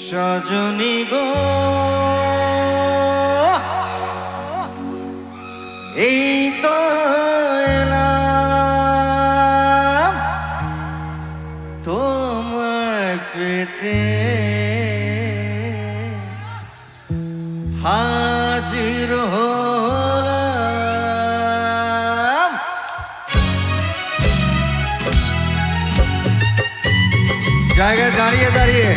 সজনী গো এই তো এলাম তোমায় পেতে, হাজির হলাম জায়গায় দাঁড়িয়ে দাঁড়িয়ে।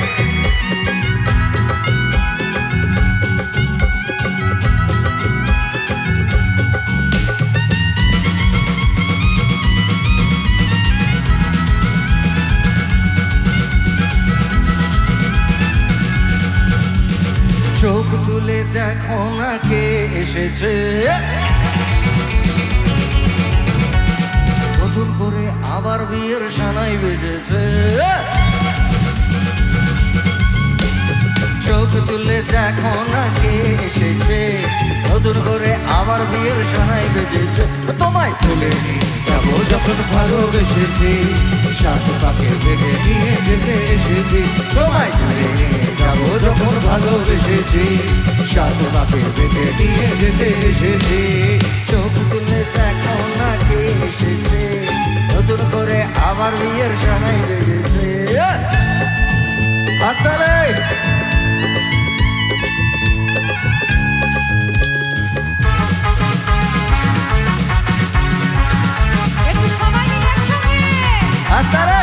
চোখ তুলে দেখো না কে এসেছে, নতুন করে আবার বিয়ের সানাই বেজেছে। চোখ তুলে দেখো না কে এসেছে, নতুন করে আবার বিয়ের সানাই বেজেছে। তোমায় তুলে নিয়ে যাবো যখন ভালোবেসেছি, সাত পাকে বেঁধে নিয়ে যেতে এসেছি। তোমায় তুলে নিয়ে যাবো যখন ভালোবেসেছি, সাত পাকে বেঁধে নিয়ে যেতে এসেছি। চোখ তুলে দেখো না কে এসেছে, নতুন করে আবার বিয়ের সানাই বেজেছে। হাততালি। হাততালি।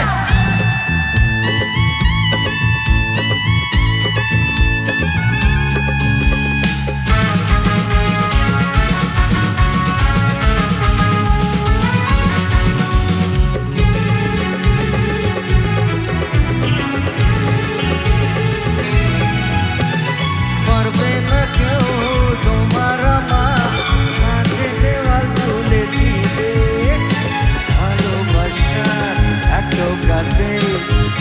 পারবে না কেউ তোমার আমার মাঝে দেওয়াল তুলে দিতে, ভালোবাসার এক টোকাতে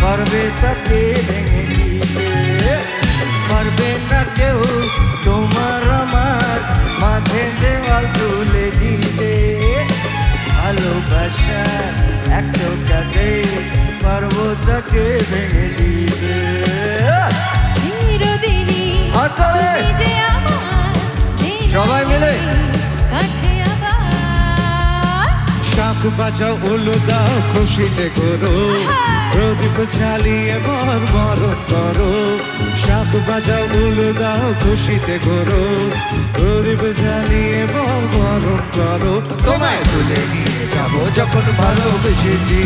পারবে তাকে ভেঙে দিতে। পারবে না কেউ তোমার আমার মাঝে দেওয়াল তুলে দিতে, ভালোবাসার এক টোকাতে পারবো তাকে ভেঙে দিতে। সবাই মিলে শাক বাজাও উলু দাও খুশিতে করো, প্রদীপ জ্বালিয়ে বর বরণ করো। শাক বাজাও উলু দাও খুশিতে করো, প্রদীপ জ্বালিয়ে বর বরণ করো। তোমায় তুলে নিয়ে যাবো যখন ভালোবেসেছি,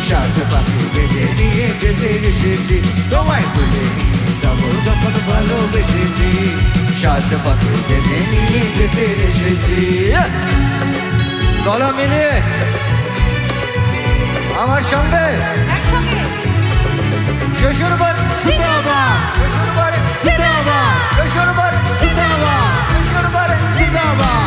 সাত পাখি বেঁধে নিয়ে যেতে এসেছি। তোমায় তুলে নিয়ে যাবো যখন ভালোবেসেছি, সাত পাখি বেঁধে নিয়ে যেতে এসেছি। গলা মিলিয়ে আমার সঙ্গে শ্বশুরবার জিন্দাবাদ, শ্বশুরবার জিন্দাবাদ, শ্বশুরবার জিন্দাবাদ, শ্বশুরবার জিন্দাবাদ।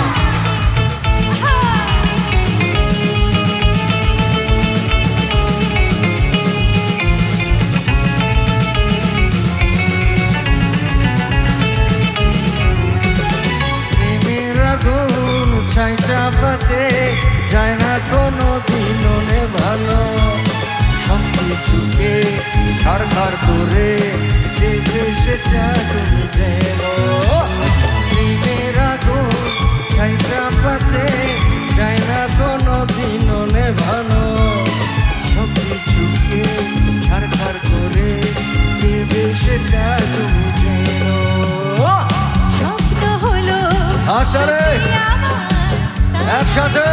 ছাই চাপাতে যায় না কোনো দিনও ভালো, সব কিছুকে ছাড় করে যে সেটা তুমি যেন। প্রেমের আগুন ছাই চাপাতে যায় না কোনো দিনও ভালো, সব কিছুকে ছাড় করে দেবে সেটা তুমি যেন। শব্দ হলো হাততালি একসাথে।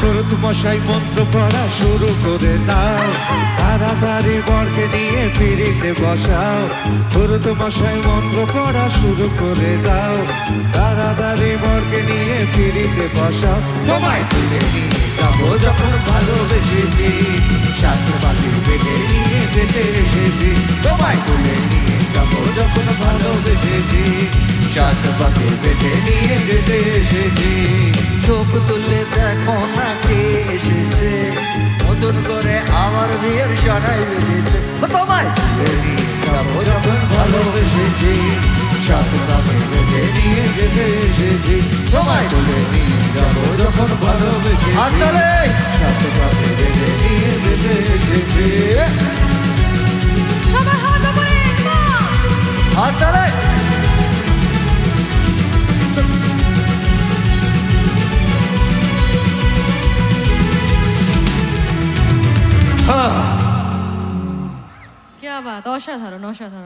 তরুত মশাই মন্ত্র পড়া শুরু করে দাও, তাড়াতাড়ি বরকে নিয়ে পিড়িতে বসাও। তরুত মশাই মন্ত্র পড়া শুরু করে দাও, তাড়াতাড়ি বরকে নিয়ে পিড়িতে বসাও। তোমায় তুলে নিয়ে যাবো যখন ভালোবেসেছি, সাত পাখি বেঁধে নিয়ে যেতে এসেছি। তোমায় তুলে নিয়ে যাবো যখন ভালোবেসেছি, সাত পাখি বেঁধে নিয়ে যেতে এসেছি। চোখ তুলে দেখো না কে এসেছে, নতুন করে আবার বিয়ের সানাই বেজেছে। তোমায় তুলে নিয়ে যাবো যখন ভালোবেসেছি, সাত পাখি বেঁধে নিয়ে যেতে এসেছি। তোমায় তুলে নিয়ে যাবো যখন ভালোবেসেছি, সাত পাখি বেঁধে নিয়ে যেতে এসেছি। বাত, অসাধারণ অসাধারণ।